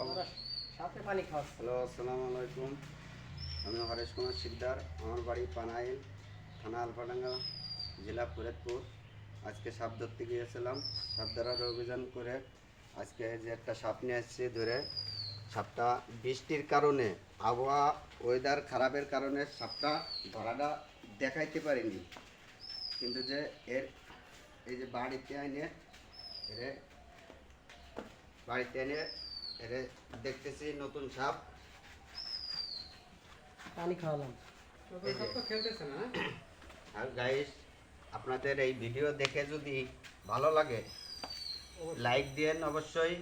Hello, আসসালামু আলাইকুম। আমি হরেশ কুমার শিকদার। আমার বাড়ি পানাইল, থানা আলফাডাঙ্গা, জেলা ফরিদপুর। আজকে সাপ ধরতে গিয়েছিলাম। সাপ ধরার অভিযান করে আজকে যে একটা সাপ নিয়ে আসছি ধরে। সাপটা বৃষ্টির কারণে, আবহাওয়া ওয়েদার খারাপের কারণে সাপটা ধরাটা দেখাইতে পারিনি, কিন্তু যে এই যে বাড়িতে এনে এরে দেখতেছি নতুন সাপ। পানি খাওয়ালাম। আর গাইস, আপনাদের এই ভিডিও দেখে যদি ভালো লাগে লাইক দিয়েন, অবশ্যই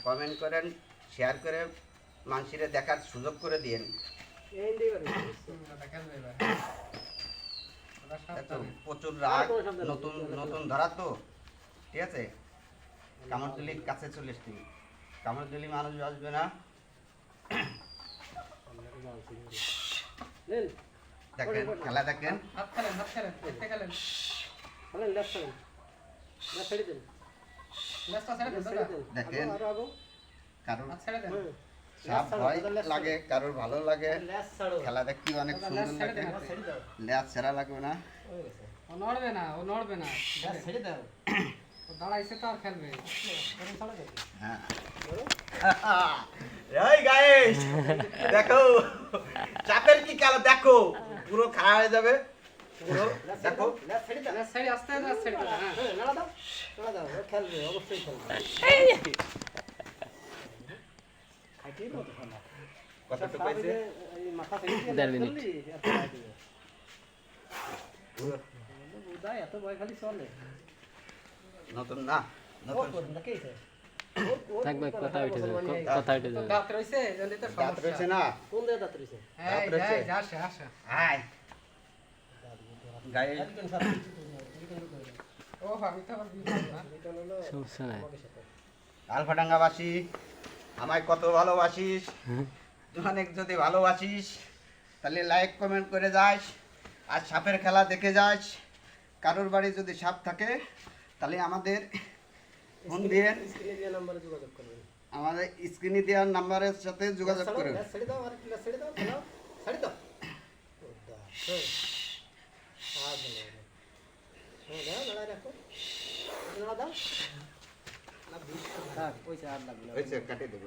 কমেন্ট করেন, শেয়ার করে মানুষের দেখার সুযোগ করে দিয়েন। প্রচুর রাগ, নতুন নতুন ধরা তো, ঠিক আছে। কামড়দুলির কাছে চলে এসছি। কামড়দুলি মানুষ আসবে না। দেখেন খেলা, দেখেন দেখেন, কারোর সাপ ভয় লাগে, কারোর ভালো লাগে। খেলা দেখতে অনেক সুন্দর লাগে। লেজ ছেড়া লাগবে না, ও নড়বে না, ও নড়বে না, ছেড়ে দাও। ও দাঁড়াইছে তো আর খেলবে। হ্যাঁ। এই গাইস, দেখো চাপের কি খেলা, দেখো পুরো খাড়া হয়ে যাবে পুরো। দেখো ছেড়ে আস্তে আস্তে ছেড়ে দাও। হ্যাঁ নাড়া দাও, নাড়া দাও। ও খেলবে, অবশ্যই খেলবে। খাইতেই তো না। কতটুকু পাইছে? এই মাথা থেকে 1.5 মিনিট। বুঝাই এত ভয় খালি চলে। নতুন না, নতুন থাকবে, কথা উঠে যাবে, কথা উঠে যাবে। দাঁত রইছে, জানি তো দাঁত রয়েছে না? কোন দিয়ে দাঁত রইছে? দাঁত রয়েছে। আসে আসে। আয় গাইস, ও আমি তো আবার সমস্যা নাই। আলফাডাঙ্গাবাসী, আমায় কত ভালোবাসিস। অনেক যদি ভালোবাসিস তাহলে লাইক কমেন্ট করে যাস, আর সাপের খেলা দেখে যাস। কারোর বাড়ি যদি সাপ থাকে তাহলে আমাদের ফোন দিয়ে নম্বরে যোগাযোগ করবেন। আমাদের স্ক্রিনে দেওয়ার নাম্বারের সাথে যোগাযোগ করুন। ছেড়ে দাও, আর ছেড়ে দাও, ছেড়ে দাও। হয়েছে, কাটিয়ে দেবো।